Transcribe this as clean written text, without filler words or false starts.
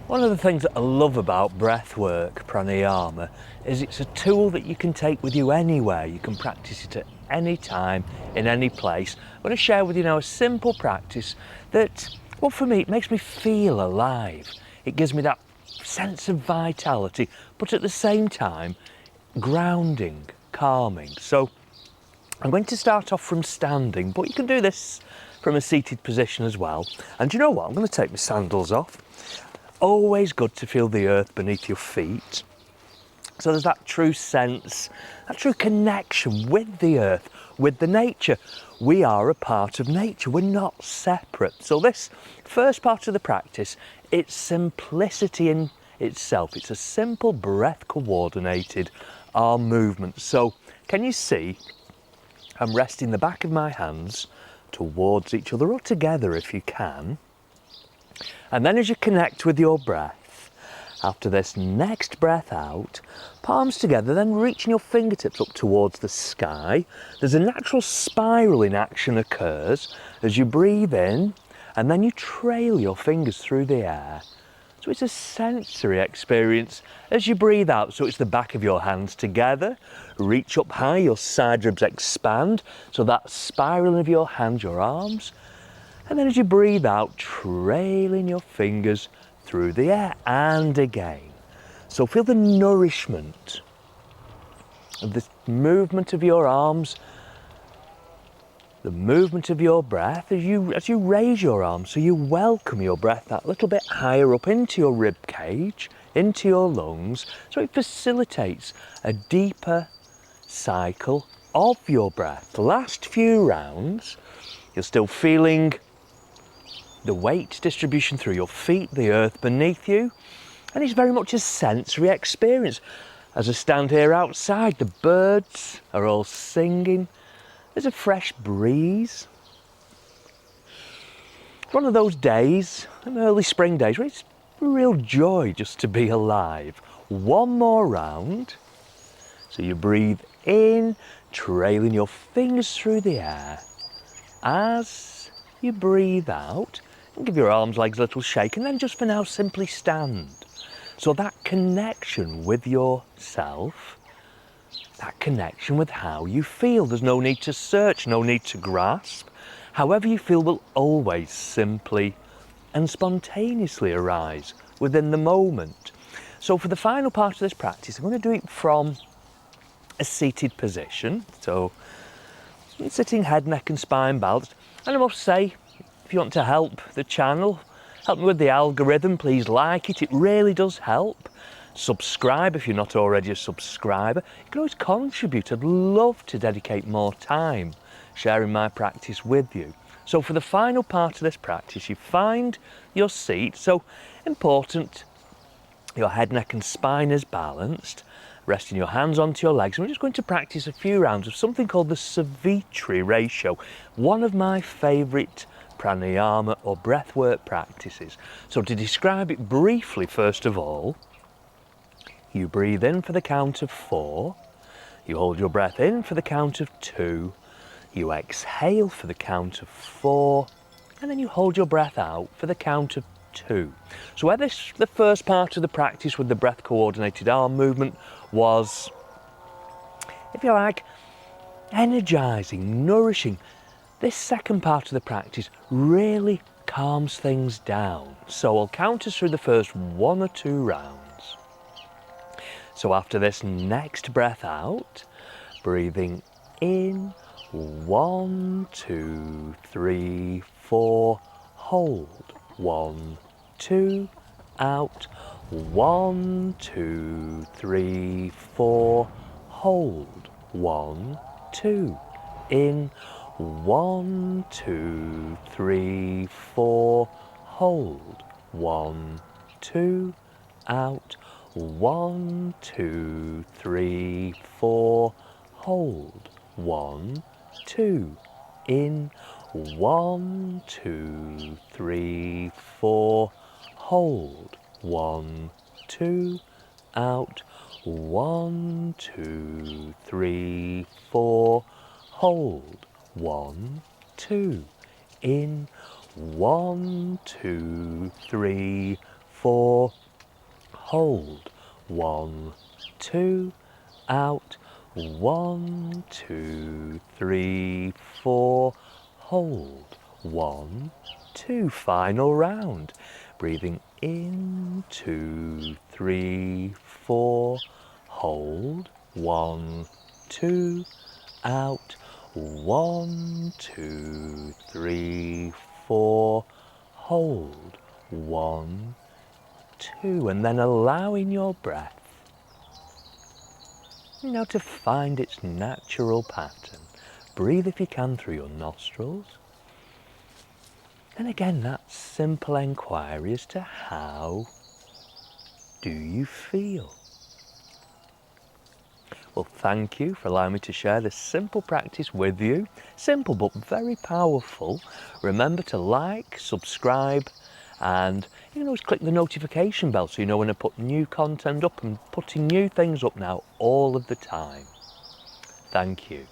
One of the things that I love about breathwork, pranayama, is it's a tool that you can take with you anywhere. You can practice it at any time, in any place. I'm going to share with you now a simple practice that, well, for me, it makes me feel alive. It gives me that sense of vitality, but at the same time, grounding, calming. So I'm going to start off from standing, but you can do this from a seated position as well. And you know what? I'm going to take my sandals off. Always good to feel the earth beneath your feet. So there's that true sense, that true connection with the earth, with the nature. We are a part of nature, we're not separate. So this first part of the practice, it's simplicity in itself. It's a simple breath coordinated arm movement. So can you see I'm resting the back of my hands towards each other or together if you can. And then as you connect with your breath, after this next breath out, palms together, then reaching your fingertips up towards the sky. There's a natural spiraling action occurs as you breathe in and then you trail your fingers through the air. So it's a sensory experience as you breathe out. So it's the back of your hands together, reach up high, your side ribs expand. So that spiraling of your hands, your arms. And then as you breathe out, trailing your fingers through the air and again. So feel the nourishment of the movement of your arms, the movement of your breath as you raise your arms. So you welcome your breath that little bit higher up into your rib cage, into your lungs. So it facilitates a deeper cycle of your breath. The last few rounds, you're still feeling the weight distribution through your feet, the earth beneath you, and it's very much a sensory experience. As I stand here outside, the birds are all singing, there's a fresh breeze. It's one of those days, an early spring days, where it's a real joy just to be alive. One more round, so you breathe in, trailing your fingers through the air. As you breathe out, give your arms, legs a little shake, and then just for now simply stand. So that connection with yourself, that connection with how you feel. There's no need to search, no need to grasp. However you feel will always simply and spontaneously arise within the moment. So for the final part of this practice, I'm going to do it from a seated position. So sitting head, neck and spine balanced. And I must say, if you want to help the channel, help me with the algorithm, please like it. It really does help. Subscribe if you're not already a subscriber. You can always contribute. I'd love to dedicate more time sharing my practice with you. So for the final part of this practice, you find your seat. So important, your head, neck and spine is balanced. Resting your hands onto your legs. And we're just going to practice a few rounds of something called the Savitri ratio. One of my favourite pranayama or breathwork practices. So to describe it briefly, first of all, you breathe in for the count of 4, you hold your breath in for the count of 2, you exhale for the count of 4, and then you hold your breath out for the count of 2. So where the first part of the practice with the breath coordinated arm movement was, if you like, energizing, nourishing, this second part of the practice really calms things down. So I'll count us through the first 1 or 2 rounds. So after this next breath out, breathing in, 1, 2, 3, 4, hold, 1, 2, out, 1, 2, 3, 4, hold, 1, 2, in, 1, 2, 3, 4, hold, 1, 2, out, 1, 2, 3, 4, hold, 1, 2, in, 1, 2, 3, 4, hold, 1, 2, out, 1, 2, 3, 4, hold, 1, 2, in, 1, 2, 3, 4, hold, 1, 2, out, 1, 2, 3, 4, hold, 1, 2, final round, breathing in, 2, 3, 4, hold, 1, 2, out, 1, 2, 3, 4, hold, 1, 2, and then allowing your breath now to find its natural pattern. Breathe if you can through your nostrils. And again, that simple inquiry as to how do you feel? Well, thank you for allowing me to share this simple practice with you. Simple but very powerful. Remember to like, subscribe, and you can always click the notification bell so you know when I put new content up. I'm putting new things up now all of the time. Thank you.